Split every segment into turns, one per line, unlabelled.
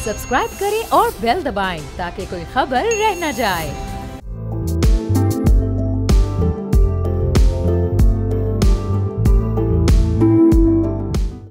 Subscribe करें और bell दबाएं ताकि कोई खबर रह न जाए।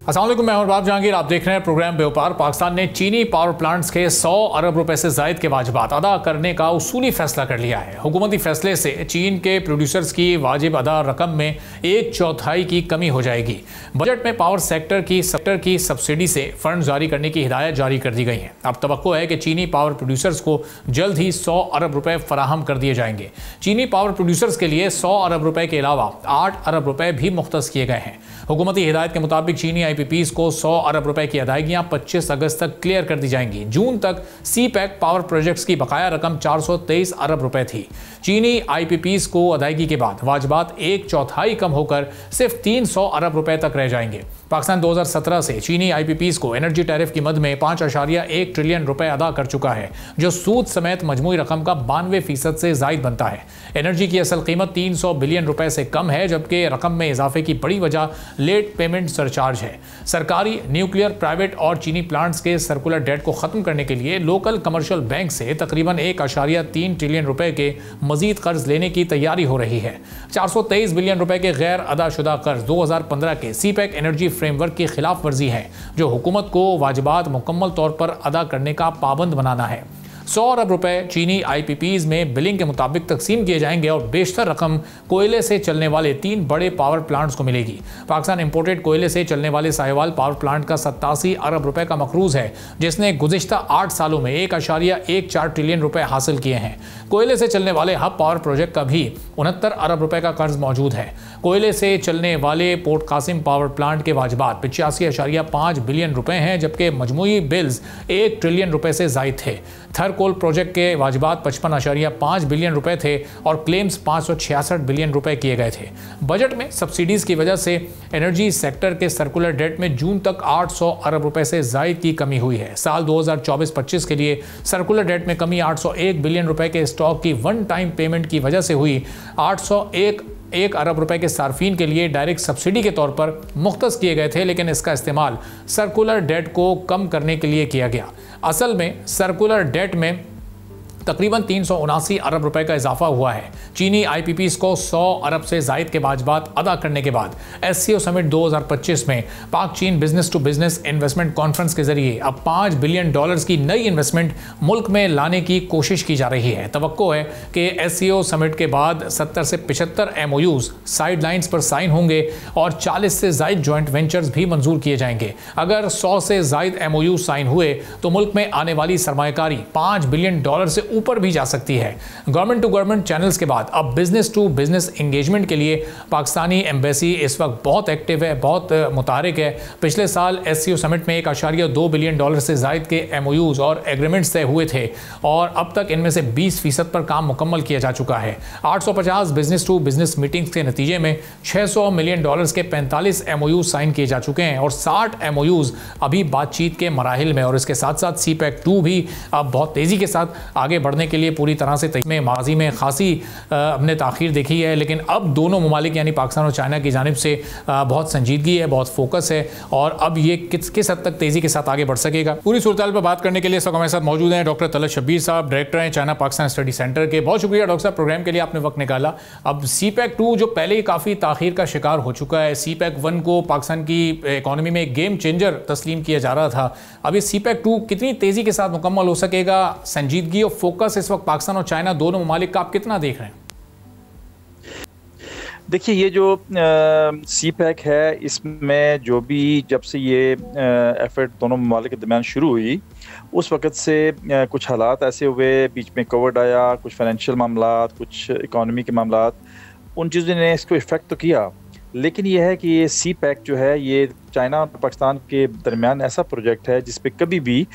अस्सलाम वालेकुम, मैं हूं जहांगीर। आप देख रहे हैं प्रोग्राम व्यापार। पाकिस्तान ने चीनी पावर प्लांट्स के 100 अरब रुपए से जायद के वाजिबात अदा करने का उसूली फैसला कर लिया है। हुकूमती फैसले से चीन के प्रोड्यूसर्स की वाजिब अदा रकम में 1/4 की कमी हो जाएगी। बजट में पावर सेक्टर की सब्सिडी से फंड जारी करने की हिदायत जारी कर दी गई है। अब तवक्को है कि चीनी पावर प्रोड्यूसर्स को जल्द ही 100 अरब रुपए फराहम कर दिए जाएंगे। चीनी पावर प्रोड्यूसर्स के लिए 100 अरब रुपए के अलावा 8 अरब रुपए भी मुख्तस किए गए हैं। हुकूमती हिदायत के मुताबिक चीनी IPPs को 100 अरब रुपए की अदायगियां 25 अगस्त तक क्लियर कर दी जाएंगी। जून तक CPEC पावर प्रोजेक्ट्स की बकाया रकम 423 अरब रुपए थी। चीनी IPPs को अदायगी के बाद वाजिबात 1/4 कम होकर सिर्फ 300 अरब रुपए तक रह जाएंगे। पाकिस्तान 2017 से चीनी IPPs को एनर्जी टैरिफ की मद में 5.1 ट्रिलियन रुपए अदा कर चुका है, जो सूद समेत मजमूई रकम का 92% से जायद बनता है। एनर्जी की असल कीमत 300 बिलियन रुपए से कम है, जबकि रकम में इजाफे की बड़ी वजह लेट पेमेंट सरचार्ज है। सरकारी, न्यूक्लियर, प्राइवेट और चीनी प्लांट्स के सर्कुलर डेट को खत्म करने के लिए लोकल कमर्शियल बैंक से तकरीबन 1.3 ट्रिलियन रुपए के मजीद कर्ज लेने की तैयारी हो रही है। 423 बिलियन रुपए के गैर अदाशुदा कर्ज 2015 के CPEC एनर्जी फ्रेमवर्क की खिलाफ वर्जी है, जो हुकूमत को वाजिबात मुकम्मल तौर पर अदा करने का पाबंद बनाना है। 100 अरब रुपए चीनी IPPs में बिलिंग के मुताबिक तकसीम किए जाएंगे और बेशतर रकम कोयले से चलने वाले 3 बड़े पावर प्लांट्स को मिलेगी। पाकिस्तान इंपोर्टेड कोयले से चलने वाले साहिवाल पावर प्लांट का 87 अरब रुपए का मखरूज है, जिसने गुज़िश्ता 8 सालों में 1.14 ट्रिलियन रुपए हासिल किए हैं। कोयले से चलने वाले हब पावर प्रोजेक्ट का भी 69 अरब रुपए का कर्ज मौजूद है। कोयले से चलने वाले पोर्ट कासिम पावर प्लांट के वाजिबात 85.5 बिलियन रुपए हैं, जबकि मजमूई बिल्स 1 ट्रिलियन रुपए से जायद थे। थरकोल प्रोजेक्ट के वाजिबात 55.5 बिलियन रुपए थे और क्लेम्स 566 बिलियन रुपए किए गए थे। बजट में सब्सिडीज की वजह से एनर्जी सेक्टर के सर्कुलर डेट में जून तक 800 अरब रुपए से जायद की कमी हुई है। साल 2024-25 के लिए सर्कुलर डेट में कमी 801 बिलियन रुपए के स्टॉक की वन टाइम पेमेंट की वजह से हुई। 801 अरब रुपए के सार्फिन के लिए डायरेक्ट सब्सिडी के तौर पर मुख्तस किए गए थे, लेकिन इसका इस्तेमाल सर्कुलर डेट को कम करने के लिए किया गया। असल में सर्कुलर डेट में तकरीबन 379 अरब रुपए का इजाफा हुआ है। चीनी IPPs को 100 अरब से जायद के वाजिबात अदा करने के बाद SCO समिट 2025 में पाक चीन business to business investment conference के जरिए अब $5 बिलियन की नई इन्वेस्टमेंट मुल्क में लाने की कोशिश की जा रही है। तवक्को है कि SCO समिट के बाद 70 से 75 MOUs साइड लाइन्स पर साइन होंगे और 40 से जायद जॉइंट वेंचर्स भी मंजूर किए जाएंगे। अगर 100 से जायद MOU साइन हुए तो मुल्क में आने वाली सरमायाकारी $5 बिलियन से ऊपर भी जा सकती है। गवर्नमेंट टू गवर्नमेंट चैनल्स के बाद अब बिजनेस टू बिजनेस एंगेजमेंट के लिए पाकिस्तानी एम्बेसी इस वक्त बहुत एक्टिव है, बहुत मुतारिक है। पिछले साल SCO समिट में 1.2 बिलियन से जायद के MOUs और एग्रीमेंट्स तय हुए थे और अब तक इनमें से 20% पर काम मुकम्मल किया जा चुका है। 850 बिजनेस टू बिजनेस मीटिंग्स के नतीजे में $600 मिलियन के 45 MOUs साइन किए जा चुके हैं और 60 MOUs अभी बातचीत के मराहिल में। और इसके साथ साथ CPEC 2 भी अब बहुत तेज़ी के साथ आगे बढ़ने के लिए पूरी तरह से में माजी में खासी हमने ताखीर देखी है, लेकिन अब दोनों ममालिक यानी पाकिस्तान और चाइना की जानिब से बहुत संजीदगी है, बहुत फोकस है और अब ये किस हद तक तेज़ी के साथ आगे बढ़ सकेगा। पूरी सूरत पर बात करने के लिए हमारे साथ मौजूद हैं डॉक्टर तलत शब्बीर साहब, डायरेक्टर हैं चाइना पाकिस्तान स्टडी सेंटर के। बहुत शुक्रिया डॉक्टर साहब, प्रोग्राम के लिए आपने वक्त निकाला। अब CPEC 2 जो पहले ही काफ़ी ताखीर का शिकार हो चुका है, CPEC 1 को पाकिस्तान की इकॉनमी में एक गेम चेंजर तस्लीम किया जा रहा था, अब ये CPEC 2 कितनी तेज़ी के साथ मुकम्मल हो सकेगा? संजीदगी और फोकस इस वक्त पाकिस्तान और चाइना दोनों ममालिक का आप कितना देख रहे हैं?
देखिए, ये जो CPEC है, इसमें जो भी जब से ये एफर्ट दोनों ममालिक के दरमियान शुरू हुई, उस वक़्त से कुछ हालात ऐसे हुए, बीच में कोविड आया, कुछ फाइनेंशियल मामला, कुछ इकॉनमी के मामला, उन चीज़ों ने इसको इफ़ेक्ट तो किया। लेकिन यह है कि ये CPEC जो है, ये चाइना और पाकिस्तान के दरमियान ऐसा प्रोजेक्ट है जिस पे कभी भी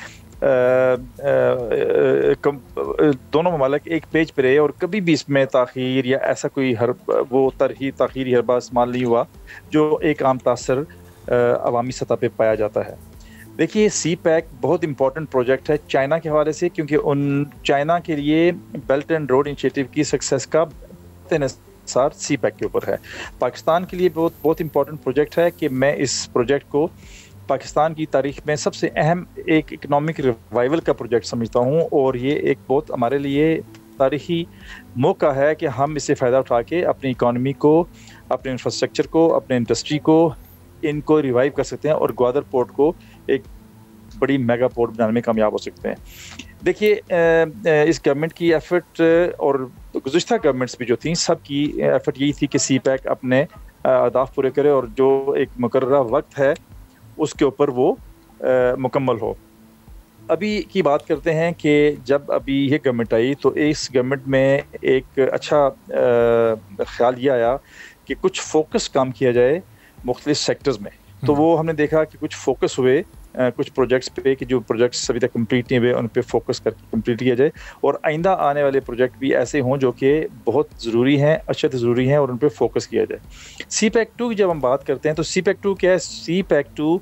दोनों ममालिक एक पेज पे रहे और कभी भी इसमें ताख़ीर या ऐसा कोई ताख़ीरी हरबा इस्तेमाल नहीं हुआ जो एक आम तासर अवामी सतह पे पाया जाता है। देखिए, CPEC बहुत इंपॉर्टेंट प्रोजेक्ट है चाइना के हवाले से, क्योंकि चाइना के लिए बेल्ट एंड रोड इनिशिएटिव की सक्सेस का इन्हिसार CPEC के ऊपर है। पाकिस्तान के लिए बहुत इंपॉर्टेंट प्रोजेक्ट है कि मैं इस प्रोजेक्ट को पाकिस्तान की तारीख में सबसे अहम एक इकनॉमिक रिवाइवल का प्रोजेक्ट समझता हूँ, और ये एक बहुत हमारे लिए तारीखी मौका है कि हम इससे फ़ायदा उठा के अपनी इकॉनमी को, अपने इंफ्रास्ट्रक्चर को, अपने इंडस्ट्री को, इनको रिवाइव कर सकते हैं और ग्वादर पोर्ट को एक बड़ी मेगा पोर्ट बनाने में कामयाब हो सकते हैं। देखिए, इस गवर्नमेंट की एफर्ट और गुज़िश्ता गवर्नमेंट्स भी जो थी, सब की एफर्ट यही थी कि CPEC अपने अहदाफ पूरे करे और जो एक मुकर्ररा वक्त है उसके ऊपर वो मुकम्मल हो। अभी की बात करते हैं कि जब अभी ये गवर्नमेंट आई तो इस गवर्नमेंट में एक अच्छा ख्याल ये आया कि कुछ फोकस काम किया जाए मुख्तलिफ सेक्टर्स में। तो वो हमने देखा कि कुछ फोकस हुए कुछ प्रोजेक्ट्स पे, कि जो प्रोजेक्ट्स अभी तक कंप्लीट नहीं हुए उन पे फोकस करके कंप्लीट किया जाए, और आइंदा आने वाले प्रोजेक्ट भी ऐसे हों जो कि बहुत ज़रूरी हैं, अशद ज़रूरी हैं, और उन पे फोकस किया जाए। CPEC 2 की जब हम बात करते हैं तो CPEC 2 क्या है? CPEC 2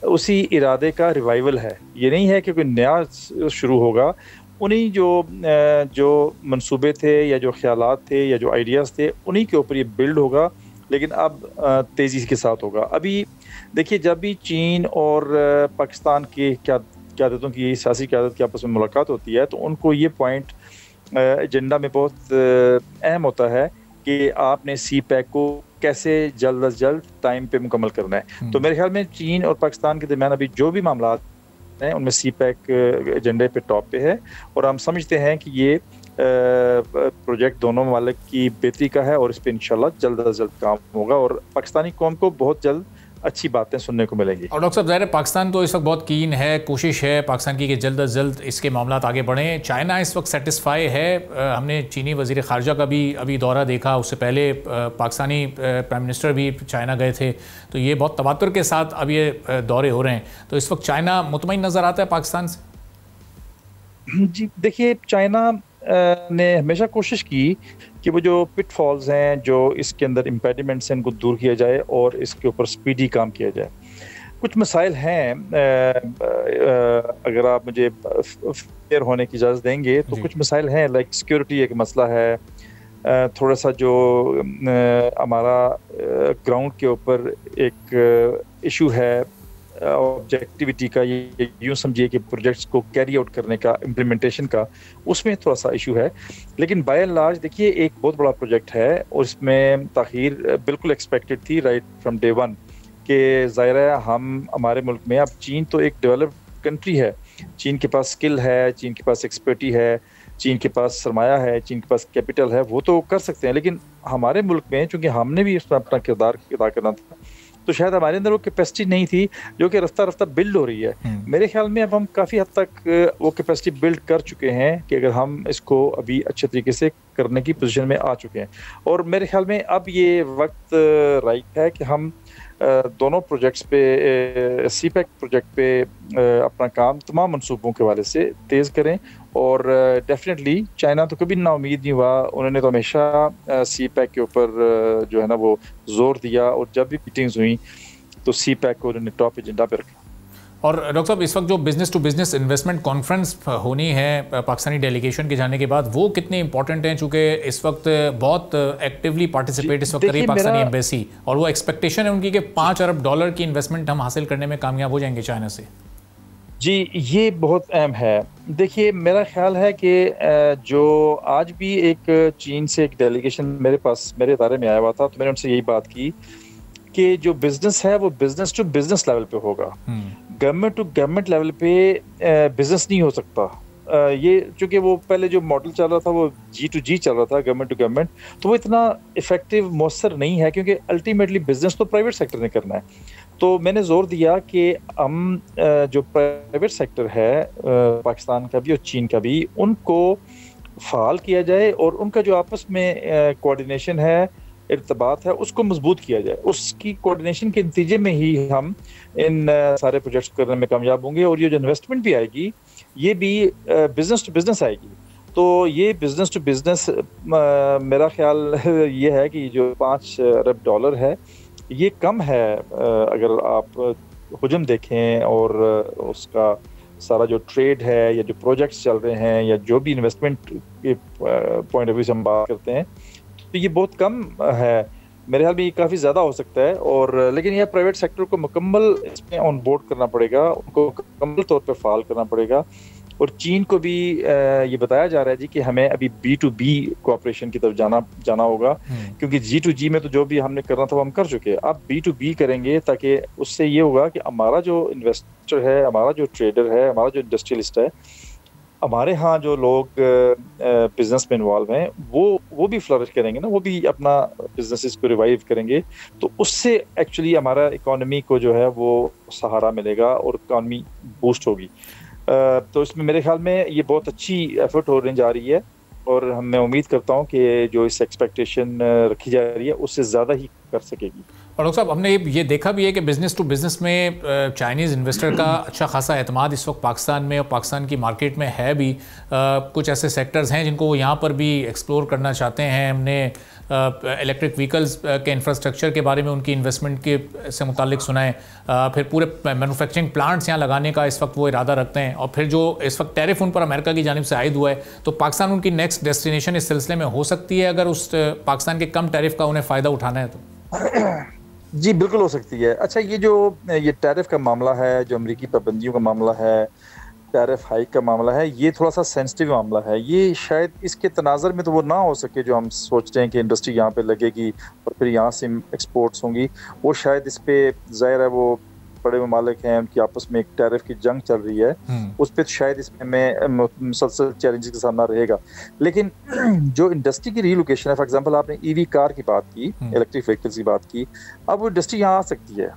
उसी इरादे का रिवाइवल है। ये नहीं है कि कोई नया शुरू होगा, उन्हीं जो मंसूबे थे या जो ख्यालात थे या जो आइडियाज़ थे उन्हीं के ऊपर ये बिल्ड होगा, लेकिन अब तेज़ी के साथ होगा। अभी देखिए, जब भी चीन और पाकिस्तान की क़यादतों की, सियासी क़यादत की आपस में मुलाकात होती है तो उनको ये पॉइंट एजेंडा में बहुत अहम होता है कि आपने CPEC को कैसे जल्द अज जल्द टाइम पे मुकम्मल करना है। तो मेरे ख्याल में चीन और पाकिस्तान के दरमियान अभी जो भी मामला हैं उनमें CPEC एजेंडे पे टॉप पे है, और हम समझते हैं कि ये प्रोजेक्ट दोनों ममालिक की बेहतरी का है और इस पर इंशाल्लाह जल्द अज जल्द काम होगा और पाकिस्तानी कौम को बहुत जल्द अच्छी बातें सुनने को मिलेंगी।
और डॉक्टर साहब, ज़ाहिर है पाकिस्तान तो इस वक्त बहुत कीन है, कोशिश है पाकिस्तान की कि जल्द अज जल्द इसके मामलात आगे बढ़ें। चाइना इस वक्त सेटिस्फाई है। हमने चीनी वज़ीर ख़ारजा का भी अभी दौरा देखा, उससे पहले पाकिस्तानी प्राइम मिनिस्टर भी चाइना गए थे, तो ये बहुत तवातुर के साथ अब ये दौरे हो रहे हैं। तो इस वक्त चाइना मुतमईन नज़र आता है पाकिस्तान से?
जी देखिए, चाइना ने हमेशा कोशिश की कि वो जो पिटफॉल्स हैं, जो इसके अंदर इम्पेडिमेंट्स हैं, इनको दूर किया जाए और इसके ऊपर स्पीडी काम किया जाए। कुछ मसाइल हैं, अगर आप मुझे फेयर होने की इजाज़त देंगे तो कुछ मसाइल हैं, लाइक सिक्योरिटी एक मसला है, थोड़ा सा जो हमारा ग्राउंड के ऊपर एक इशू है ऑब्जेक्टिविटी का, ये यूँ समझिए कि प्रोजेक्ट्स को कैरी आउट करने का, इम्प्लीमेंटेशन का, उसमें थोड़ा सा इशू है। लेकिन बाय एंड लार्ज देखिए, एक बहुत बड़ा प्रोजेक्ट है और इसमें ताख़ीर बिल्कुल एक्सपेक्टेड थी राइट फ्रॉम डे वन, कि ज़ाहिर है हमारे मुल्क में, अब चीन तो एक डेवलप्ड कंट्री है, चीन के पास स्किल है, चीन के पास एक्सपर्टी है, चीन के पास सरमाया है, चीन के पास कैपिटल है, वो तो कर सकते हैं। लेकिन हमारे मुल्क में चूँकि हमने भी इसमें अपना किरदार अदा करना था, तो शायद हमारे अंदर वो कैपेसिटी नहीं थी जो कि रफ्ता रफ्ता बिल्ड हो रही है। मेरे ख्याल में अब हम काफ़ी हद तक वो कैपेसिटी बिल्ड कर चुके हैं कि अगर हम इसको अभी अच्छे तरीके से करने की पोजीशन में आ चुके हैं, और मेरे ख्याल में अब ये वक्त राइट है कि हम दोनों प्रोजेक्ट्स पे, CPEC प्रोजेक्ट पे अपना काम तमाम मंसूबों के हवाले से तेज़ करें। और डेफिनेटली चाइना तो कभी ना उम्मीद नहीं हुआ, उन्होंने तो हमेशा CPEC के ऊपर जो है ना वो जोर दिया, और जब भी मीटिंग्स हुई तो CPEC को उन्होंने टॉप एजेंडा पे रखा।
और डॉक्टर साहब, इस वक्त जो business to business investment conference होनी है पाकिस्तानी डेलीगेशन के जाने के बाद, वो कितने इंपॉर्टेंट हैं? चूँकि इस वक्त बहुत एक्टिवली पार्टिसिपेट इस वक्त कर रही है पाकिस्तानी एम्बेसी, और वो एक्सपेक्टेशन है उनकी कि $5 अरब की इन्वेस्टमेंट हम हासिल करने में कामयाब हो जाएंगे चाइना से।
जी, ये बहुत अहम है। देखिए, मेरा ख्याल है कि जो आज भी एक चीन से एक डेलीगेशन मेरे इदारे में आया हुआ था, तो मैंने उनसे यही बात की कि जो बिजनेस है वो बिजनेस टू बिजनेस लेवल पे होगा, गवर्नमेंट टू गवर्नमेंट लेवल पे बिजनेस नहीं हो सकता। ये चूँकि वो पहले जो मॉडल चल रहा था वो G2G चल रहा था, गवर्नमेंट टू गवर्नमेंट, तो वो इतना इफेक्टिव मौसर नहीं है, क्योंकि अल्टीमेटली बिजनेस तो प्राइवेट सेक्टर ने करना है। तो मैंने जोर दिया कि हम जो प्राइवेट सेक्टर है पाकिस्तान का भी और चीन का भी, उनको फ़ाल किया जाए और उनका जो आपस में कोऑर्डिनेशन है, इर्तबात है, उसको मजबूत किया जाए। उसकी कोऑर्डिनेशन के नतीजे में ही हम इन सारे प्रोजेक्ट्स करने में कामयाब होंगे, और ये जो इन्वेस्टमेंट भी आएगी ये भी बिजनेस टू बिजनेस आएगी। तो ये बिजनेस टू बिजनेस मेरा ख्याल ये है कि जो $5 अरब है, ये कम है अगर आप हुजम देखें, और उसका सारा जो ट्रेड है या जो प्रोजेक्ट्स चल रहे हैं या जो भी इन्वेस्टमेंट के पॉइंट ऑफ व्यू से हम बात करते हैं, तो ये बहुत कम है। मेरे ख्याल में ये काफ़ी ज़्यादा हो सकता है। और लेकिन यह प्राइवेट सेक्टर को मुकम्मल इसमें ऑन बोर्ड करना पड़ेगा, उनको मुकम्मल तौर पे फाल करना पड़ेगा। और चीन को भी ये बताया जा रहा है जी कि हमें अभी B2B कोऑपरेशन की तरफ जाना होगा, क्योंकि G2G में तो जो भी हमने करना था वो हम कर चुके हैं। अब B2B करेंगे, ताकि उससे ये होगा कि हमारा जो इन्वेस्टर है, हमारा जो ट्रेडर है, हमारा जो इंडस्ट्रियलिस्ट है, हमारे यहाँ जो लोग बिजनेस में इन्वॉल्व हैं, वो भी फ्लरिश करेंगे ना, वो भी अपना बिजनेसेस को रिवाइव करेंगे। तो उससे एक्चुअली हमारा इकोनॉमी को जो है वो सहारा मिलेगा और इकोनॉमी बूस्ट होगी। तो इसमें मेरे ख्याल में ये बहुत अच्छी एफर्ट होने जा रही है, और मैं उम्मीद करता हूँ कि जो इस एक्सपेक्टेशन रखी जा रही है उससे ज़्यादा ही कर सकेगी।
और डॉक्टर साहब, हमने ये देखा भी है कि बिज़नेस टू बिज़नेस में चाइनीज़ इन्वेस्टर का अच्छा खासा एतमाद इस वक्त पाकिस्तान में और पाकिस्तान की मार्केट में है भी। कुछ ऐसे सेक्टर्स हैं जिनको वो यहाँ पर भी एक्सप्लोर करना चाहते हैं। हमने इलेक्ट्रिक व्हीकल्स के इंफ्रास्ट्रक्चर के बारे में उनकी इन्वेस्टमेंट के से मुतालिक सुना है। फिर पूरे मैन्युफैक्चरिंग प्लांट्स यहाँ लगाने का इस वक्त वो इरादा रखते हैं। और फिर जो इस वक्त टैरिफ उन पर अमेरिका की जानिब से आयद हुआ है, तो पाकिस्तान उनकी नेक्स्ट डेस्टिनेशन इस सिलसिले में हो सकती है, अगर उस पाकिस्तान के कम टैरिफ का उन्हें फ़ायदा उठाना है तो।
जी बिल्कुल हो सकती है। अच्छा, ये टैरिफ का मामला है, जो अमेरिकी पाबंदियों का मामला है, टैरिफ हाइक का मामला है, ये थोड़ा सा सेंसिटिव मामला है। ये शायद इसके तनाज़र में तो वो ना हो सके जो हम सोचते हैं कि इंडस्ट्री यहाँ पे लगेगी और फिर यहाँ से एक्सपोर्ट्स होंगी। वो शायद इस पे ज़ाहिर है, वो बड़े ममालिक हैं, उनकी आपस में एक टैरिफ की जंग चल रही है, उस पर शायद इसमें मुसलसल चैलेंजेस का सामना रहेगा। लेकिन जो इंडस्ट्री की रीलोकेशन है, फॉर एग्जांपल आपने ईवी कार की बात की, इलेक्ट्रिक व्हीकल्स की बात की, अब वो इंडस्ट्री यहाँ आ सकती है।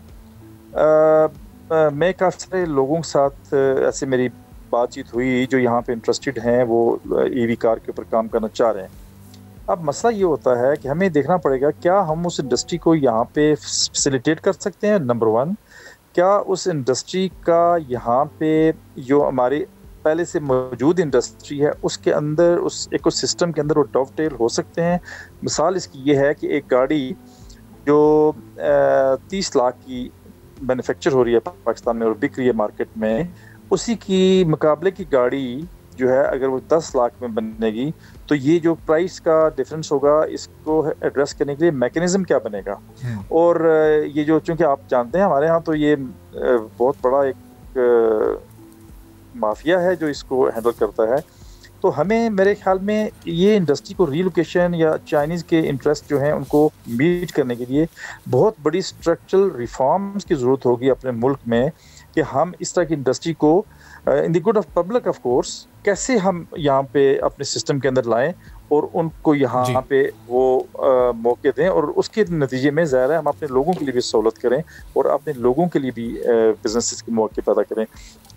मैं काफ़ी सारे लोगों के साथ ऐसे मेरी बातचीत हुई जो यहाँ पे इंटरेस्टेड हैं, वो ईवी कार के ऊपर काम करना चाह रहे हैं। अब मसला ये होता है कि हमें देखना पड़ेगा क्या हम उस इंडस्ट्री को यहाँ पे फैसिलिटेट कर सकते हैं, नंबर वन। क्या उस इंडस्ट्री का यहाँ पे जो हमारी पहले से मौजूद इंडस्ट्री है उसके अंदर, उस इकोसिस्टम के अंदर वो डॉवटेल हो सकते हैं। मिसाल इसकी ये है कि एक गाड़ी जो 30 लाख की मैन्युफैक्चर हो रही है पाकिस्तान में और बिक रही है मार्केट में, उसी की मुकाबले की गाड़ी जो है अगर वो 10 लाख में बनेगी, तो ये जो प्राइस का डिफरेंस होगा, इसको एड्रेस करने के लिए मैकेनिज्म क्या बनेगा। और ये जो, चूँकि आप जानते हैं हमारे यहाँ तो ये बहुत बड़ा एक माफिया है जो इसको हैंडल करता है। तो हमें मेरे ख्याल में ये इंडस्ट्री को रीलोकेशन या चाइनीज़ के इंटरेस्ट जो हैं उनको मीट करने के लिए बहुत बड़ी स्ट्रक्चरल रिफॉर्म्स की ज़रूरत होगी अपने मुल्क में, कि हम इस तरह की इंडस्ट्री को in the good of public of course कैसे हम यहाँ पे अपने सिस्टम के अंदर लाएं और उनको यहाँ पे वो मौके दें, और उसके नतीजे में ज़ाहिर है हम अपने लोगों के लिए भी सहूलत करें और अपने लोगों के लिए भी बिजनेस के मौके पैदा करें।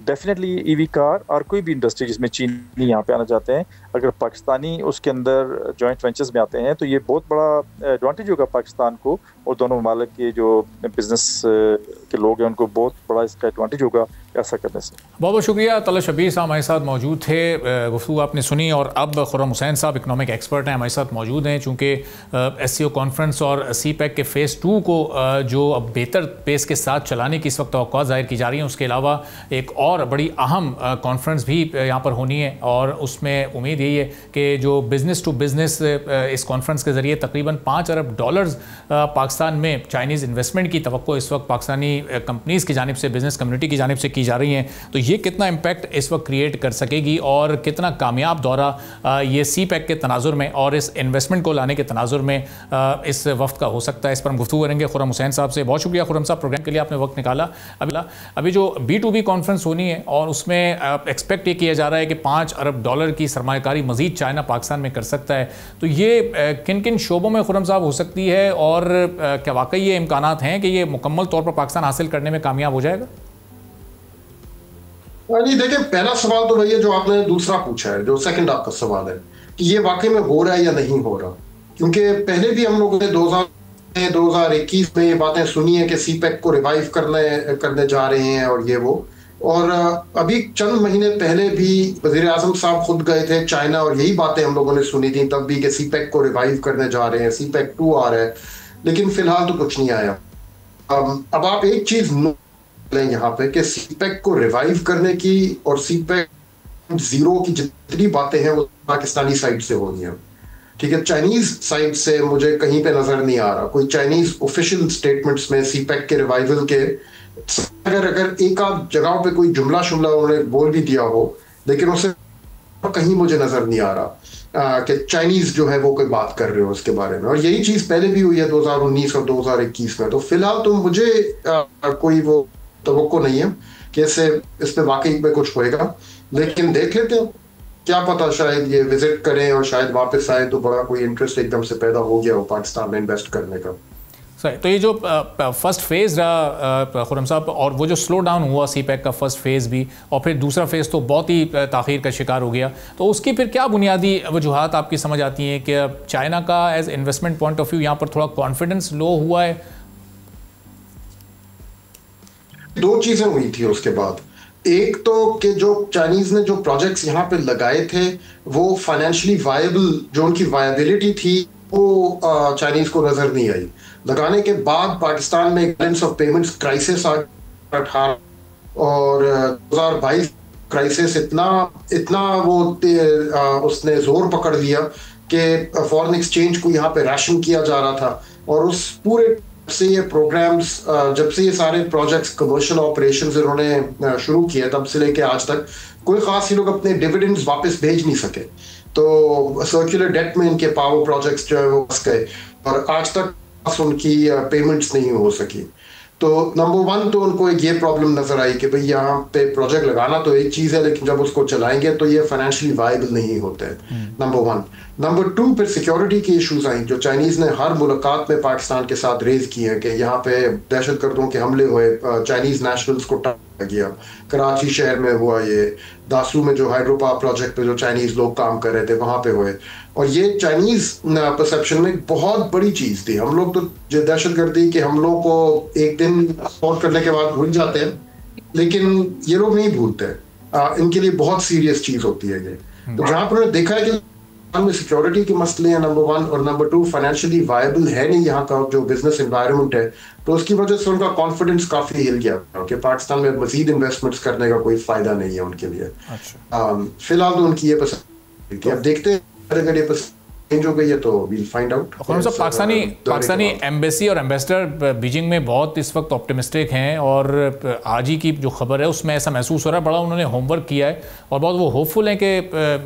डेफिनेटली ईवी कार और कोई भी इंडस्ट्री जिसमें चीनी यहाँ पे आना चाहते हैं, अगर पाकिस्तानी उसके अंदर जॉइंट वेंचर्स में आते हैं तो ये बहुत बड़ा एडवांटेज होगा पाकिस्तान को, और दोनों ममालिक के जो बिजनेस के लोग हैं उनको बहुत बड़ा इसका एडवांटेज होगा ऐसा करने से।
बहुत बहुत शुक्रिया। तलत शब्बीर साहब हमारे साथ मौजूद थे, गुफ्तगू आपने सुनी। और अब खुर्रम हुसैन साहब इकनॉमिक एक्सपर्ट हैं, हमारे साथ मौजूद हैं। चूँकि SCO कॉन्फ्रेंस और CPEC के फ़ेज़ 2 को जो अब बेहतर पेस के साथ चलाने की इस वक्त तवक्कुआत ज़ाहिर की जा रही हैं, उसके अलावा एक और बड़ी अहम कॉन्फ्रेंस भी यहाँ पर होनी है, और उसमें उम्मीद यही है कि जो बिज़नेस टू बिज़नेस इस कॉन्फ्रेंस के ज़रिए तकरीबन $5 अरब पाकिस्तान में चाइनीज़ इन्वेस्टमेंट की तवक्को इस वक्त पाकिस्तानी कंपनीज़ की जानिब से, बिज़नेस कम्युनिटी की जानिब से की जा रही हैं। तो ये कितना इम्पैक्ट इस वक्त क्रिएट कर सकेगी और कितना कामयाब दौरा ये CPEC के तनाजुर में और इस इन्वेस्टमेंट को लाने के तनाजुर में इस वक्त का हो सकता है, इस पर हम गुफ्तगू करेंगे खुर्रम हुसैन साहब से। बहुत शुक्रिया खुर्रम साहब, प्रोग्राम के लिए आपने वक्त निकाला। अभी जो B2B कॉन्फ्रेंस होनी है और उसमें एक्सपेक्ट ये किया जा रहा है कि $5 अरब की सरमायाकारी मजीद चाइना पाकिस्तान में कर सकता है। तो ये किन किन शोबों में खुर्रम साहब हो सकती है, और क्या वाकई ये इम्कानात हैं कि ये मुकम्मल तौर पर पाकिस्तान हासिल करने में कामयाब हो जाएगा?
जी देखिए, पहला सवाल तो वही है जो आपने दूसरा पूछा है, जो सेकंड आपका सवाल है कि ये वाकई में हो रहा है या नहीं हो रहा। क्योंकि पहले भी हम लोगों ने 2021 में ये बातें सुनी है कि CPEC को रिवाइव करने जा रहे हैं और ये वो, और अभी चंद महीने पहले भी वज़ीर आज़म साहब खुद गए थे चाइना और यही बातें हम लोगों ने सुनी थी तब भी कि CPEC को रिवाइव करने जा रहे हैं, CPEC 2 आ रहा है, लेकिन फिलहाल तो कुछ नहीं आया। अब आप एक चीज यहाँ पे कि CPEC को रिवाइव करने की और CPEC 0 की जितनी बातें हैं वो पाकिस्तानी साइड से हो रही हैं, ठीक है, चाइनीज साइड से मुझे कहीं पे नजर नहीं आ रहा कोई चाइनीज ऑफिशियल स्टेटमेंट्स में सीपैक के रिवाइवल के। अगर एक आध जगहों पे कोई जुमला शुमला उन्होंने बोल भी दिया हो, लेकिन उसे कहीं मुझे नजर नहीं आ रहा कि चाइनीज जो है वो कोई बात कर रहे हो उसके बारे में। और यही चीज पहले भी हुई है 2019 और 2021 में। तो फिलहाल तो मुझे कोई वो तवक्को नहीं है कि इस पे वाकई में कुछ होएगा, लेकिन देख लेते हैं, क्या पता शायद ये विजिट करें और शायद वापस आए तो बड़ा कोई इंटरेस्ट एकदम से पैदा हो गया हो पाकिस्तान में इन्वेस्ट करने का।
सही। तो ये जो फर्स्ट फेज रहा खुर्रम साहब, और वो जो स्लो डाउन हुआ सीपैक का फर्स्ट फेज भी, और फिर दूसरा फेज तो बहुत ही ताख़ीर का शिकार हो गया, तो उसकी फिर क्या बुनियादी वजूहात आपकी समझ आती हैं कि चाइना का as investment point of view यहाँ पर थोड़ा कॉन्फिडेंस लो हुआ है?
दो चीजें हुई थी उसके बाद। एक तो कि जो चाइनीज ने जो प्रोजेक्ट्स यहाँ पे लगाए थे वो फाइनेंशियली वायबल, जो उनकी वायबिलिटी थी वो चाइनीज को नजर नहीं आई। लगाने के बाद पाकिस्तान में एक बैलेंस ऑफ पेमेंट्स क्राइसिस आ गया और 2022 क्राइसिस इतना वो उसने जोर पकड़ लिया कि फॉरेन एक्सचेंज को यहाँ पे राशन किया जा रहा था। और उस पूरे से ये प्रोग्राम्स, जब से ये सारे प्रोजेक्ट्स कमर्शियल ऑपरेशंस इन्होंने शुरू किए तब से लेके आज तक कोई खास ये लोग अपने डिविडेंड्स वापस भेज नहीं सके। तो सर्कुलर डेट में इनके पावर प्रोजेक्ट्स जो है वो फंस गए और आज तक उनकी पेमेंट्स नहीं हो सकी। तो नंबर वन तो उनको एक ये प्रॉब्लम नजर आई कि भाई यहाँ पे प्रोजेक्ट लगाना तो एक चीज है, लेकिन जब उसको चलाएंगे तो ये फाइनेंशियली वायबल नहीं होते हैं, नंबर वन। नंबर टू, फिर सिक्योरिटी की इश्यूज आई जो चाइनीज ने हर मुलाकात में पाकिस्तान के साथ रेज किए हैं कि यहाँ पे दहशतगर्दों के हमले हुए, चाइनीज नेशनल्स को टारगेट गया, कराची शहर में हुआ, ये दासू में जो हाइड्रो पावर प्रोजेक्ट पे जो चाइनीज लोग काम कर रहे थे वहां पे हुए। और ये चाइनीज परसेप्शन में बहुत बड़ी चीज थी। हम लोग तो दहशतगर्दी के हमलों को एक दिन सॉल्व करने के बाद भूल जाते हैं, लेकिन ये लोग नहीं भूलते। इनके लिए बहुत सीरियस चीज होती है ये। तो जहां पर देखा है कि में सिक्योरिटी के मसले हैं नंबर वन, और नंबर टू फाइनेंशियली वायबल है नहीं यहाँ का जो बिजनेस एनवायरनमेंट है, तो उसकी वजह से उनका कॉन्फिडेंस काफी हिल गया कि पाकिस्तान में मजीद इन्वेस्टमेंट्स करने का कोई फायदा नहीं है उनके लिए। फिलहाल तो उनकी ये पसंद थी। अब देखते हैं अगर ये पसंद चेंज हो गई है तो we'll find out.
Pakistani embassy और एम्बेसडर बीजिंग में बहुत इस वक्त ऑप्टिमिस्टिक हैं, और आज ही की जो खबर है उसमें ऐसा महसूस हो रहा है बड़ा उन्होंने होमवर्क किया है और बहुत वो होपफुल हैं कि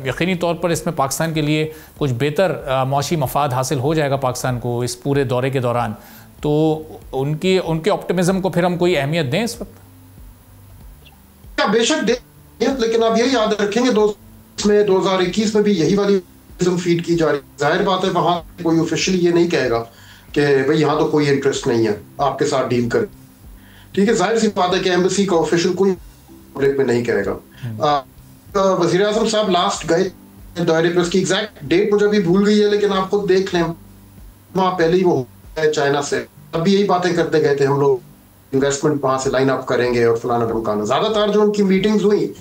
यकीनी तौर पर इसमें पाकिस्तान के लिए कुछ बेहतर मौशी मफाद हासिल हो जाएगा पाकिस्तान को इस पूरे दौरे के दौरान। तो उनके ऑप्टिमिज्म को फिर हम कोई अहमियत दें इस वक्त?
बेशक दें, लेकिन आप यही याद रखेंगे 2021 में भी यही वाली फीड की जा रही। जाहिर बात है वहां कोई ऑफिशियली ये नहीं कहेगा कि भाई यहाँ तो कोई इंटरेस्ट नहीं है आपके साथ डील कर, ठीक है। जाहिर सी बात है कि एम्बेसी का ऑफिशियल कोई पब्लिक में नहीं कहेगा। वजीर आजम साहब लास्ट गए दौरे पे, उसकी एग्जैक्ट डेट मुझे भी भूल गई है, लेकिन आप खुद देख लें वहां पहले ही वो चाइना से तब भी यही बातें करते गए थे हम लोग इन्वेस्टमेंट वहां से लाइन अप करेंगे और फलाना ढमकाना। ज्यादातर जो उनकी मीटिंग्स हुई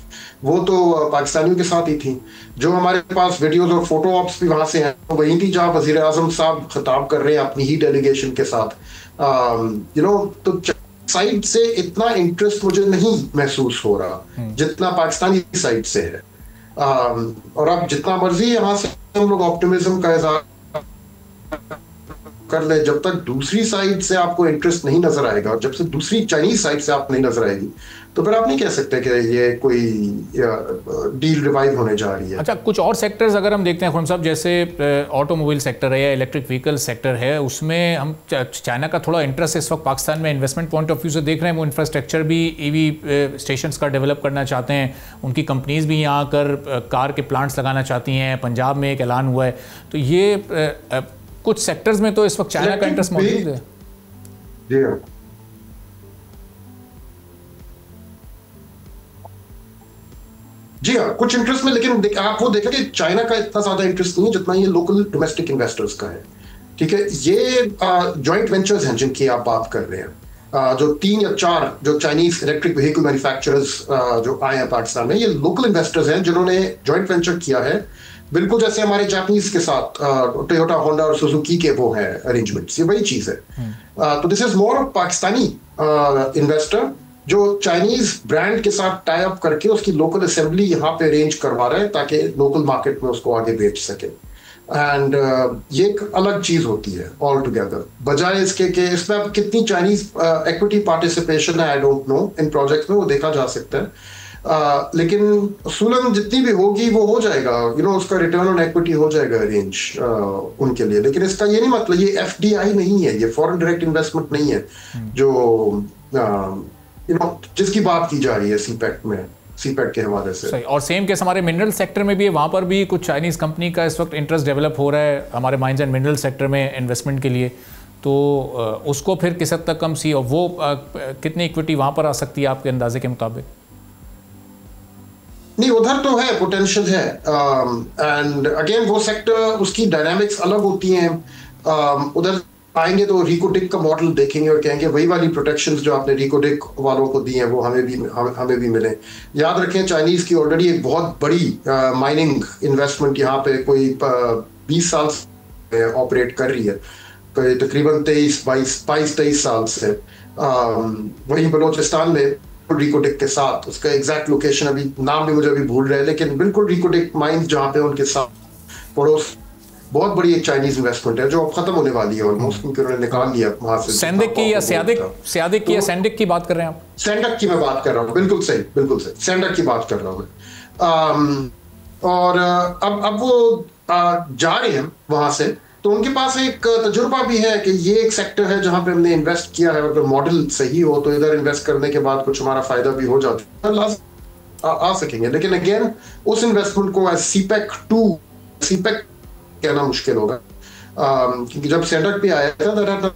वो तो पाकिस्तानियों के साथ ही थी। जो हमारे पास वीडियोस और फोटो ऑप्स भी वहां से हैं तो वही थी जहां वजीर आजम साहब खिताब कर रहे हैं अपनी ही डेलीगेशन के साथ। तो साइड से इतना इंटरेस्ट मुझे नहीं महसूस हो रहा जितना पाकिस्तानी साइड से है। और अब जितना मर्जी यहाँ से हम लोग ऑप्टिमिज्म का इज़हार कर ले, जब तक दूसरी साइड से आपको इंटरेस्ट नहीं नजर आएगा और जब से दूसरी चाइनीज साइड से आप नहीं नजर आएगी तो फिर आप नहीं कह सकते कि ये कोई डील रिवाइव होने जा रही है।
अच्छा, कुछ और सेक्टर्स अगर हम देखते हैं खुर्रम साहब, जैसे ऑटोमोबाइल सेक्टर है या इलेक्ट्रिक व्हीकल सेक्टर है, उसमें हम चाइना का थोड़ा इंटरेस्ट इस वक्त पाकिस्तान में इन्वेस्टमेंट पॉइंट ऑफ व्यू से देख रहे हैं। वो इंफ्रास्ट्रक्चर भी ईवी स्टेशंस का डेवलप करना चाहते हैं, उनकी कंपनीज भी यहाँ आकर कार के प्लांट्स लगाना चाहती हैं। पंजाब में एक ऐलान हुआ है। तो ये कुछ सेक्टर्स में तो इस वक्त चाइना का इंटरेस्ट मौजूद है।
जी हाँ, जी हाँ, कुछ इंटरेस्ट में, लेकिन आप वो देखें कि चाइना का इतना ज्यादा इंटरेस्ट नहीं है जितना ये लोकल डोमेस्टिक इन्वेस्टर्स का है। ठीक है, ये जॉइंट वेंचर्स हैं जिनकी आप बात कर रहे हैं। जो 3 या 4 जो चाइनीज इलेक्ट्रिक व्हीकल मैन्युफैक्चरर्स जो आए हैं पाकिस्तान में, ये लोकल इन्वेस्टर्स हैं जिन्होंने जॉइंट वेंचर किया है, बिल्कुल जैसे हमारे जापानीज के साथ टोयोटा, होंडा और सुजुकी के वो हैं अरेंजमेंट्स। ये वही चीज है। तो this is more Pakistani investor जो चाइनीज ब्रांड के साथ टाई अप करके उसकी लोकल असेंबली यहाँ पे अरेंज करवा रहे हैं ताकि लोकल मार्केट में उसको आगे बेच सके। एंड ये एक अलग चीज होती है ऑल टुगेदर, बजाय इसके कि इसमें अब कितनी चाइनीज इक्विटी पार्टिसिपेशन है I don't know in projects में, वो देखा जा सकता है। लेकिन उसूलन जितनी भी होगी वो हो जाएगा, उसका रिटर्न ऑन इक्विटी हो जाएगा रेंज उनके लिए। लेकिन इसका ये नहीं मतलब ये एफडीआई नहीं है, ये फॉरेन डायरेक्ट इन्वेस्टमेंट नहीं है जो जिसकी बात की जा रही है सीपेक के हवाले से।
सही। और सेम केस हमारे मिनरल सेक्टर में भी है, वहाँ पर भी कुछ चाइनीज कंपनी का इस वक्त इंटरेस्ट डेवलप हो रहा है हमारे माइंस एंड मिनरल सेक्टर में इन्वेस्टमेंट के लिए, तो उसको फिर किस हद तक कम सी और वो कितनी इक्विटी वहाँ पर आ सकती है आपके अंदाजे के मुताबिक?
नहीं, उधर तो है, पोटेंशियल है। एंड अगेन वो सेक्टर, उसकी डायनामिक्स अलग होती हैं। उधर आएंगे तो रिकोडिक का मॉडल देखेंगे और कहेंगे वही वाली प्रोटेक्शंस जो आपने रिकोडिक वालों को दी हैं वो हमें भी मिले। याद रखें चाइनीज की ऑलरेडी एक बहुत बड़ी माइनिंग इन्वेस्टमेंट यहाँ पे कोई 20 साल से ऑपरेट कर रही है, तकरीबन 22-23 साल से। वही बलोचिस्तान में रिकोडिक के साथ, उसका एग्जैक्ट लोकेशन अभी नाम भी मुझे अभी भूल रहा है, लेकिन बिल्कुल रिकोडिक माइंस जहाँ पे उनके साथ पड़ोस बहुत बड़ी एक चाइनीज इन्वेस्टमेंट है जो अब खत्म होने वाली है ऑलमोस्ट, क्योंकि उन्होंने निकाल लिया वहां से।
सैंडिक की या सियादिक की या सैंडिक की बात कर रहे हैं आप?
सैंडक की मैं बात कर रहा हूँ, बिल्कुल सही सैंडक की बात कर रहा हूँ मैं। और अब वो जा रहे हैं वहां से, तो उनके पास एक तजुर्बा भी है कि ये एक सेक्टर है जहां पे हमने इन्वेस्ट किया है, अगर मॉडल सही हो तो इधर इन्वेस्ट करने के बाद कुछ हमारा फायदा भी हो जाता है, आ सकेंगे। लेकिन अगेन उस इन्वेस्टमेंट को सीपेक कहना मुश्किल होगा, क्योंकि जब सेटअप पे आया था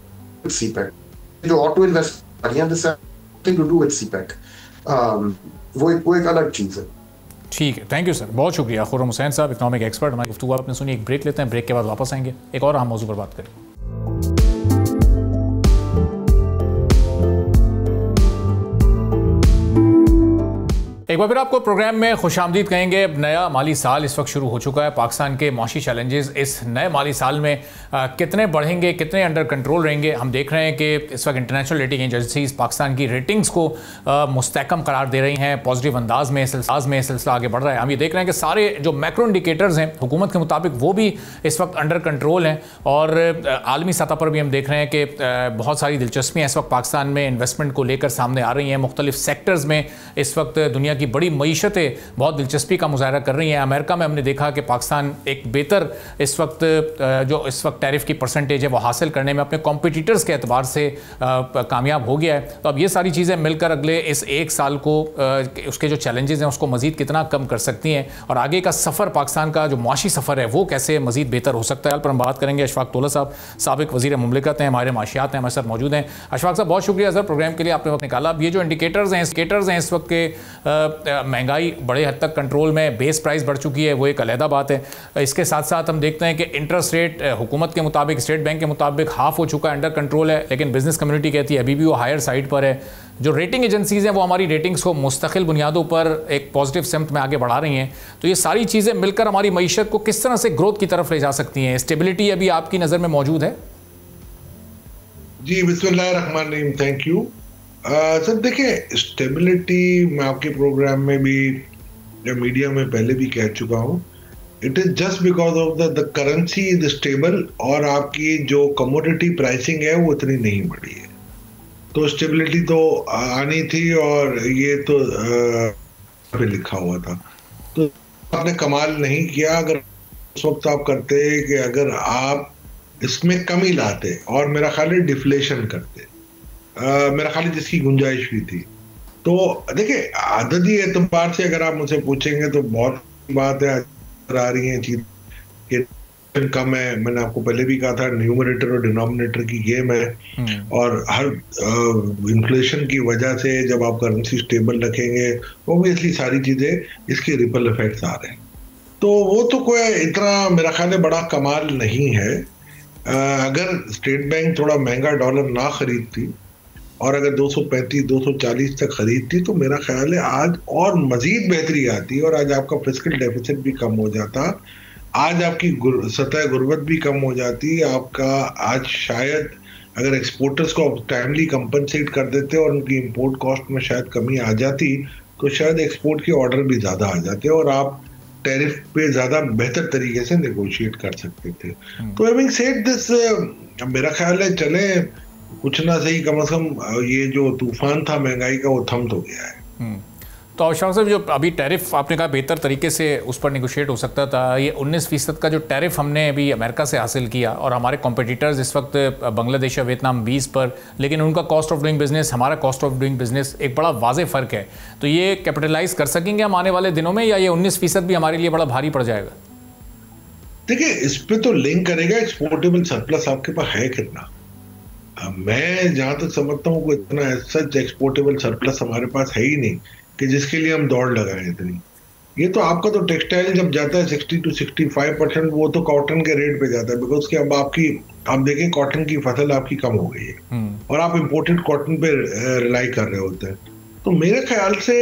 सीपेक जो auto invest to do with CPEC, वो एक अलग चीज है।
ठीक है, थैंक यू सर, बहुत शुक्रिया। खुर्रम हुसैन साहब, इकोनॉमिक एक्सपर्ट, हमारी गुफ्तगू आपने सुनी। एक ब्रेक लेते हैं, ब्रेक के बाद वापस आएंगे, एक और अहम मौजू पर बात करें। एक बार फिर आपको प्रोग्राम में खुशामदीद कहेंगे। अब नया माली साल इस वक्त शुरू हो चुका है। पाकिस्तान के माशी चैलेंजेस इस नए माली साल में कितने बढ़ेंगे, कितने अंडर कंट्रोल रहेंगे? हम देख रहे हैं कि इस वक्त इंटरनेशनल रेटिंग एजेंसीज पाकिस्तान की रेटिंग्स को मुस्तहकम करार दे रही हैं, पॉजिटिव अंदाज में सिलसिला आगे बढ़ रहा है। हम ये देख रहे हैं कि सारे जो मैक्रो इंडिकेटर्स हैं हुकूमत के मुताबिक वो भी इस वक्त अंडर कंट्रोल हैं, और आलमी सतह पर भी हम देख रहे हैं कि बहुत सारी दिलचस्पियाँ इस वक्त पाकिस्तान में इन्वेस्टमेंट को लेकर सामने आ रही हैं। मुख्तलिफ सेक्टर्स में इस वक्त दुनिया की बड़ी मईशतें बहुत दिलचस्पी का मुजाहरा कर रही हैं। अमेरिका में हमने देखा कि पाकिस्तान एक बेहतर इस वक्त टैरिफ की परसेंटेज है वो हासिल करने में अपने कॉम्पिटिटर्स के एतबार से कामयाब हो गया है। तो अब ये सारी चीज़ें मिलकर अगले इस एक साल को उसके जो चैलेंजेस हैं उसको मज़ीद कितना कम कर सकती हैं, और आगे का सफ़र पाकिस्तान का जो माशी सफ़र है वो कैसे मज़ीद बेहतर हो सकता है, पर हम बात करेंगे। अशफाक तोला साहब साबिक वज़ीर मुमलिकत हैं, हमारे माशियात हैं, हमारे साथ मौजूद हैं। अशफाक साहब, बहुत शुक्रिया सर, प्रोग्राम के लिए आपने वक्त निकाला। अब ये जो इंडिकेटर्स हैं इस वक्त के महंगाई बड़े हद तक कंट्रोल में, बेस प्राइस बढ़ चुकी है, वो एक अलहदा बात है। इसके साथ साथ हम देखते हैं कि इंटरेस्ट रेट हुकूमत के मुताबिक, स्टेट बैंक के मुताबिक हाफ हो चुका है, अंडर कंट्रोल है, लेकिन बिजनेस कम्युनिटी कहती है अभी भी वो हायर साइड पर है। जो रेटिंग एजेंसीज़ हैं वो हमारी रेटिंग्स को मुस्तकिल बुनियादों पर एक पॉजिटिव सिमत में आगे बढ़ा रही हैं। तो ये सारी चीज़ें मिलकर हमारी मईशत को किस तरह से ग्रोथ की तरफ ले जा सकती हैं? स्टेबिलिटी अभी आपकी नज़र में मौजूद है?
जी, बिस्मिल्लाहिर्रहमानिर्रहीम, थैंक यू सर। देखिए, स्टेबिलिटी मैं आपके प्रोग्राम में भी या मीडिया में पहले भी कह चुका हूँ, it is just because of the currency is stable, और आपकी जो कमोडिटी प्राइसिंग है वो इतनी नहीं बढ़ी है, तो स्टेबिलिटी तो आनी थी, और ये तो पे लिखा हुआ था। तो आपने कमाल नहीं किया अगर उस वक्त आप करते कि अगर आप इसमें कमी लाते और मेरा ख्याल है डिफ्लेशन करते, मेरा ख्याल है जिसकी गुंजाइश भी थी। तो देखिए, आदती एतबार से अगर आप मुझसे पूछेंगे तो बहुत बात है आ रही है चीज कि कम है। मैंने आपको पहले भी कहा था, न्यूमरेटर और डिनोमिनेटर की गेम है, और हर इन्फ्लेशन की वजह से जब आप करेंसी स्टेबल रखेंगे ऑब्वियसली सारी चीजें इसके रिपल इफेक्ट्स आ रहे हैं। तो वो तो कोई इतना मेरा ख्याल है बड़ा कमाल नहीं है। अगर स्टेट बैंक थोड़ा महंगा डॉलर ना खरीदती और अगर 235-240 तक खरीदती तो मेरा ख्याल है आज और मजीद बेहतरी आती, और आज आपका फिस्कल डेफिसिट भी कम हो जाता, आज आपकी सतह गुर्बत भी कम हो जाती। आपका आज शायद अगर एक्सपोर्टर्स को टाइमली कंपनसेट कर देते और उनकी इंपोर्ट कॉस्ट में शायद कमी आ जाती, तो शायद एक्सपोर्ट के ऑर्डर भी ज़्यादा आ जाते और आप टैरिफ पे ज्यादा बेहतर तरीके से नेगोशिएट कर सकते थे। तो हैविंग सेड दिस, मेरा ख्याल है चले कुछ ना सही, कम से कम ये जो तूफान था महंगाई का वो थम तो गया है।
तो अशफाक साहब, जो अभी टैरिफ आपने कहा बेहतर तरीके से उस पर निगोशिएट हो सकता था, ये 19% का जो टैरिफ हमने अभी अमेरिका से हासिल किया और हमारे कॉम्पिटिटर्स इस वक्त बांग्लादेश या वियतनाम 20 पर, लेकिन उनका कॉस्ट ऑफ डूइंग बिजनेस, हमारा कॉस्ट ऑफ डूइंग बिजनेस एक बड़ा वाज़ेह फ़र्क है। तो ये कैपिटलाइज कर सकेंगे हम आने वाले दिनों में, या ये 19% भी हमारे लिए बड़ा भारी पड़ जाएगा?
देखिए, इस पे तो लिंक करेगा एक्सपोर्टेबल सरप्लस आपके पास है कितना। मैं जहां तक समझता हूँ कोई इतना सच एक्सपोर्टेबल सरप्लस हमारे पास है ही नहीं कि जिसके लिए हम दौड़ लगाएं इतनी। ये तो आपका तो टेक्सटाइल जब जाता है 60 to 65%, वो तो कॉटन के रेट पे जाता है, बिकॉज कि अब आप देखें कॉटन की फसल आपकी कम हो गई है और आप इम्पोर्टेड कॉटन पे रिलाई कर रहे होते हैं। तो मेरे ख्याल से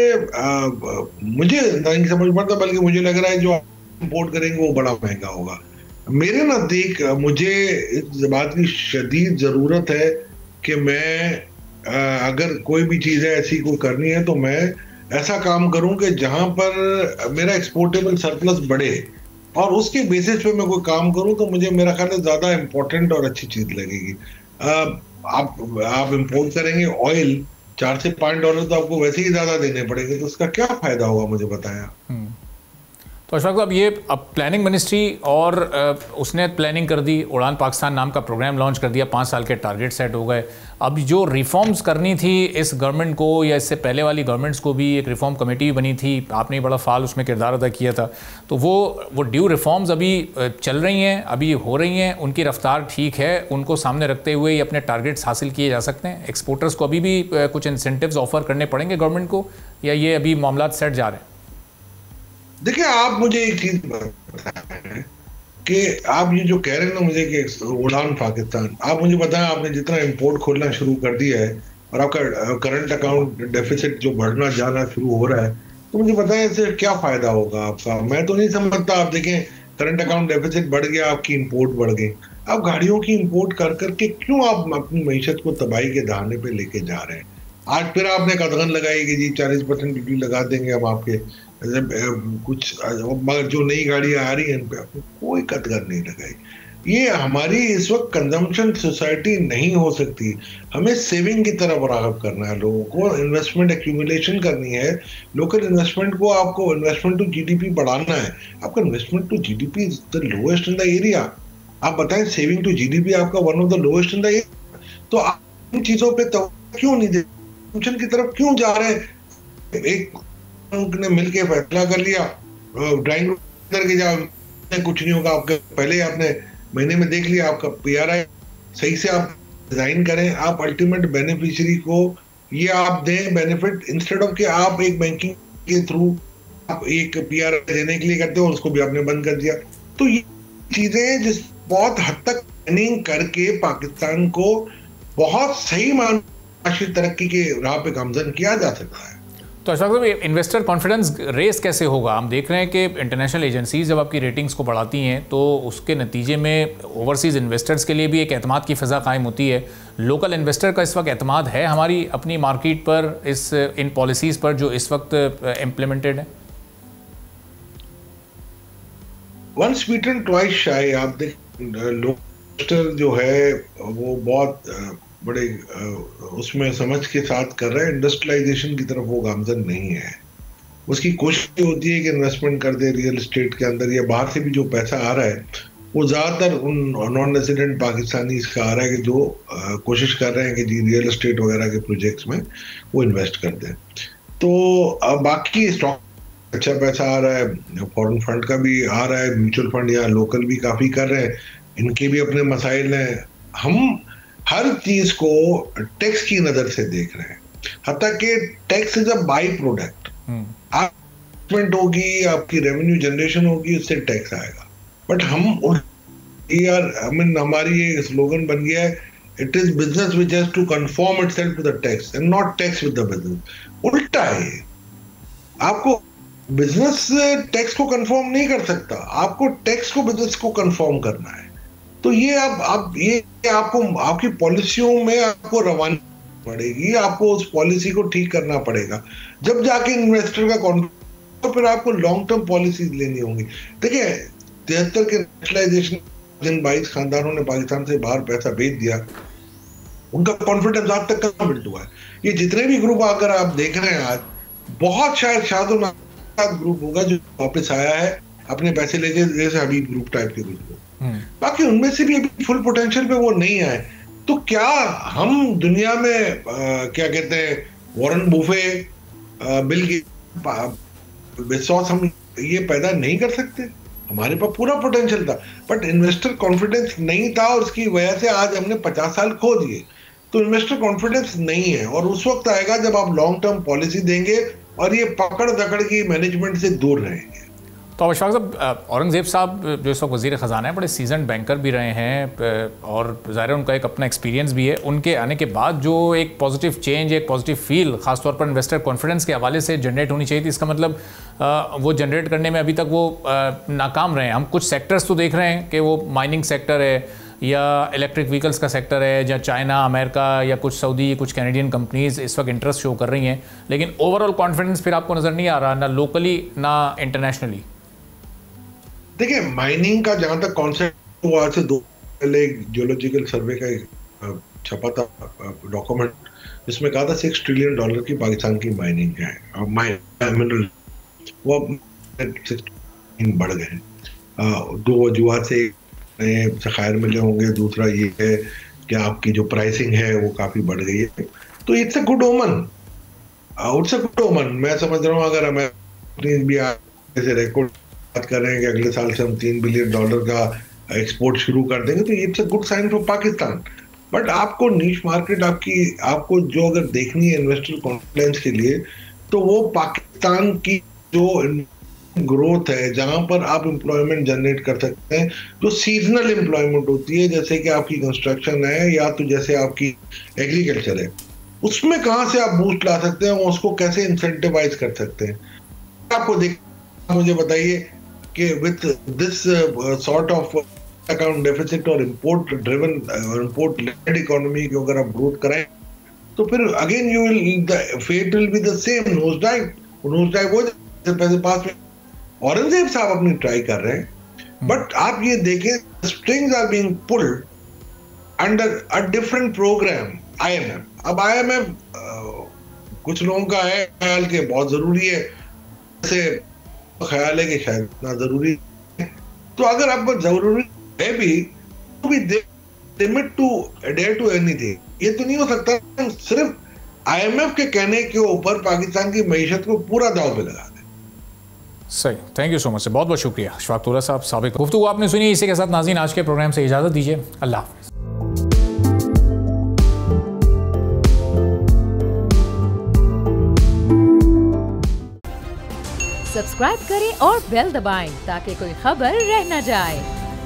मुझे नहीं समझ पड़ता, बल्कि मुझे लग रहा है जो इम्पोर्ट करेंगे वो बड़ा महंगा होगा। मेरे नजदीक मुझे इस बात की शदीद जरूरत है कि मैं अगर कोई भी चीज़ है ऐसी कोई करनी है तो मैं ऐसा काम करूं कि जहां पर मेरा एक्सपोर्टेबल सरप्लस बढ़े और उसके बेसिस पे मैं कोई काम करूं, तो मुझे मेरा ख्याल है ज्यादा इंपॉर्टेंट और अच्छी चीज लगेगी। आप इंपोर्ट करेंगे ऑयल $4 से $5 तो आपको वैसे ही ज्यादा देने पड़ेंगे, तो उसका क्या फायदा होगा मुझे बताया।
तो अशफाक साहब, ये अब प्लानिंग मिनिस्ट्री और उसने प्लानिंग कर दी, उड़ान पाकिस्तान नाम का प्रोग्राम लॉन्च कर दिया, 5 साल के टारगेट सेट हो गए। अब जो रिफॉर्म्स करनी थी इस गवर्नमेंट को या इससे पहले वाली गवर्नमेंट्स को भी, एक रिफॉर्म कमेटी बनी थी, आपने बड़ा फाल उसमें किरदार अदा किया था, तो वो ड्यू रिफॉर्म्स अभी चल रही हैं, अभी हो रही हैं, उनकी रफ्तार ठीक है, उनको सामने रखते हुए ये अपने टारगेट्स हासिल किए जा सकते हैं? एक्सपोर्टर्स को अभी भी कुछ इंसेंटिव्स ऑफर करने पड़ेंगे गवर्नमेंट को, या ये अभी मामला सेट जा रहे हैं?
देखिए, आप मुझे एक चीज बताएं कि आप ये जो कह रहे हैं ना मुझे कि उड़ान पाकिस्तान, आप मुझे बताएं आपने जितना इंपोर्ट खोलना शुरू कर दिया है और आपका करंट अकाउंट डेफिसिट जो बढ़ना जाना शुरू हो रहा है, तो मुझे बताएं इससे क्या फायदा होगा आपका। मैं तो नहीं समझता। आप देखें करंट अकाउंट डेफिसिट बढ़ गया, आपकी इंपोर्ट बढ़ गई, आप गाड़ियों की इंपोर्ट कर करके क्यों आप अपनी मईशत को तबाही के दहाने पे लेके जा रहे हैं। आज फिर आपने कदगन लगाई कि जी 40% ड्यूटी लगा देंगे हम आपके कुछ, मगर जो नई गाड़ियां आ रही हैं इन पे आपने कोई कदगन नहीं लगाई। ये हमारी इस वक्त कंजम्पशन सोसाइटी नहीं हो सकती। हमें सेविंग की तरफ राग़ब करना है, लोगों को इन्वेस्टमेंट एक्यूमुलेशन करनी है। लोकल इन्वेस्टमेंट को आपको इन्वेस्टमेंट टू जीडीपी बढ़ाना है। आपका investment to GDP is the lowest in the area. आप बताएं सेविंग टू जीडीपी आपका one of the lowest in the area. तो आप इन चीजों पे क्यों नहीं दे, की तरफ क्यों जा रहे हैं? एक ने मिलके फैसला कर लिया ड्राइंग रूम करके जाओ, कुछ नहीं होगा। आपके पहले आपने महीने में देख लिया आपका पीआरआई सही से आप डिजाइन करें, आप अल्टीमेट बेनिफिशियरी को ये आप दें बेनिफिट, इंस्टेड ऑफ कि आप एक बैंकिंग के थ्रू आप एक पीआरआई देने के लिए करते हो, उसको भी आपने बंद कर दिया। तो ये चीजें जिस बहुत हद तक प्लानिंग करके पाकिस्तान को बहुत सही मायने तरक्की के राह पे गामजन किया जा सकता है।
तो अशफाक साहब, इन्वेस्टर कॉन्फिडेंस रेस कैसे होगा? हम देख रहे हैं कि इंटरनेशनल एजेंसीज जब आपकी रेटिंग्स को बढ़ाती हैं तो उसके नतीजे में ओवरसीज़ इन्वेस्टर्स के लिए भी एक एतमाद की फ़िज़ा कायम होती है। लोकल इन्वेस्टर का इस वक्त एतमाद है हमारी अपनी मार्केट पर, इन पॉलिसीज़ पर जो इस वक्त इम्प्लीमेंटेड है?
वंस बीटन ट्वाइस शाय। आप देख इन्वेस्टर जो है वो बहुत बड़े उसमें समझ के साथ कर रहे हैं। इंडस्ट्रियलाइजेशन की तरफ वो गामजन नहीं है। उसकी कोशिश होती है कि इन्वेस्टमेंट कर दे रियल एस्टेट के अंदर, या बाहर से भी जो पैसा आ रहा है वो ज़्यादातर उन नॉन रेजिडेंट पाकिस्तानी का आ रहा है कि जो कोशिश कर रहे हैं कि जी रियल एस्टेट वगैरह के प्रोजेक्ट्स में वो इन्वेस्ट कर दें। तो बाकी स्टॉक अच्छा पैसा आ रहा है, फॉरेन फंड का भी आ रहा है, म्यूचुअल फंड या लोकल भी काफ़ी कर रहे हैं, इनके भी अपने मसाइल हैं। हम हर चीज को टैक्स की नजर से देख रहे हैं, हत्ता कि tax is a by product. Investment होगी, आपकी रेवेन्यू जनरेशन होगी, उससे टैक्स आएगा। बट हमारी ये स्लोगन बन गया है, it is business which has to conform itself to the tax and not tax with the business. उल्टा है, आपको बिजनेस टैक्स को कंफर्म नहीं कर सकता, आपको टैक्स को बिजनेस को कंफर्म करना है। तो ये ये आपको आपकी पॉलिसियों में आपको रवानी पड़ेगी, आपको उस पॉलिसी को ठीक करना पड़ेगा, जब जाके इन्वेस्टर का कॉन्फिडेंस तो फिर आपको लॉन्ग टर्म पॉलिसीज लेनी होंगी। देखिए 73 के नेशनलाइजेशन, जिन 22 खानदानों ने पाकिस्तान से बाहर पैसा भेज दिया, उनका कॉन्फिडेंस आज तक कहाँ बिल्ड हुआ है? ये जितने भी ग्रुप अगर आप देख रहे हैं आज, बहुत शायद शादोनाद ग्रुप होगा जो वापस आया है अपने पैसे लेके, जैसे हबीब ग्रुप टाइप के ग्रुप। बाकी उनमें से भी अभी फुल पोटेंशियल पे वो नहीं आए। तो क्या हम दुनिया में क्या कहते हैं, वॉरेन बुफे, बिल गेट्स, हम ये पैदा नहीं कर सकते? हमारे पास पूरा पोटेंशियल था, बट इन्वेस्टर कॉन्फिडेंस नहीं था और उसकी वजह से आज हमने 50 साल खो दिए। तो इन्वेस्टर कॉन्फिडेंस नहीं है, और उस वक्त आएगा जब आप लॉन्ग टर्म पॉलिसी देंगे और ये पकड़ दकड़ की मैनेजमेंट से दूर रहेंगे।
तो अशफाक साहब, औरंगजेब साहब जो इस वक्त वज़ीर ख़जाना है, बड़े सीजन बैंकर भी रहे हैं और ज़ाहिर है उनका एक अपना एक्सपीरियंस भी है। उनके आने के बाद जो एक पॉजिटिव चेंज, एक पॉजिटिव फील खासतौर पर इन्वेस्टर कॉन्फिडेंस के हवाले से जनरेट होनी चाहिए थी, इसका मतलब वो जनरेट करने में अभी तक वो नाकाम रहे हैं। हम कुछ सेक्टर्स तो देख रहे हैं कि वो माइनिंग सेक्टर है या इलेक्ट्रिक व्हीकल्स का सेक्टर है, या चाइना, अमेरिका या कुछ सऊदी, कुछ कैनेडियन कंपनीज इस वक्त इंटरेस्ट शो कर रही हैं, लेकिन ओवरऑल कॉन्फिडेंस फिर आपको नज़र नहीं आ रहा, ना लोकली ना इंटरनेशनली।
देखिए माइनिंग का जहां तक कॉन्सेप्ट हुआ, आज से 2 पहले एक जियोलॉजिकल सर्वे का छपा था डॉक्यूमेंट, जिसमें कहा था $6 ट्रिलियन की पाकिस्तान की माइनिंग है, और मिनरल वो 16 बढ़ गए। 2 वजूहत से ज़खायर मिले होंगे, दूसरा ये है कि आपकी जो प्राइसिंग है वो काफ़ी बढ़ गई है। तो इट्स अ गुड ओमन, इट्स अ गुड ओमन। मैं समझ रहा हूँ अगर हमें भी ऐसे रिकॉर्ड बात कर रहे हैं कि अगले साल से हम $3 बिलियन का एक्सपोर्ट शुरू कर देंगे, तो it's a good sign for Pakistan. But आपको नीश मार्केट आपको जो अगर देखनी है इन्वेस्टर कॉन्फिडेंस के लिए, तो वो पाकिस्तान की जो ग्रोथ है, जहां पर आप एम्प्लॉयमेंट जनरेट कर सकते हैं, जो सीजनल एम्प्लॉयमेंट होती है, जैसे कि आपकी कंस्ट्रक्शन है या तो जैसे आपकी एग्रीकल्चर है, उसमें कहां से आप बूस्ट ला सकते हैं, उसको कैसे इंसेंटिवाइज कर सकते हैं। आपको मुझे बताइए कि with this sort of account deficit और import driven import led economy की अगर आप ग्रोथ कराएं, तो फिर again you will the fate will be the same, nose dive हो जाए पैसे पास में। औरंगजेब साहब अपनी ट्राई कर रहे हैं, बट आप ये देखें strings are being pulled under a different programme, IMF। अब IMF कुछ लोगों का है ख्याल के बहुत जरूरी है, जैसे ख्याल है कि शायद इतना जरूरी है। तो अगर आपको जरूरी है भी, तो भी limit to adhere to anything. ये तो नहीं हो सकता सिर्फ IMF के कहने के ऊपर पाकिस्तान की मईशत को पूरा दाव पे लगा दें।
सही, थैंक यू सो मच, बहुत बहुत शुक्रिया अशफाक तोला साहब। साबिक गुफ्तगू आपने सुनी, इसी के साथ नाज़रीन आज के प्रोग्राम से इजाज़त दीजिए। अल्लाह हाफ़िज़।
सब्सक्राइब करें और बेल दबाएं ताकि कोई खबर रह न जाए।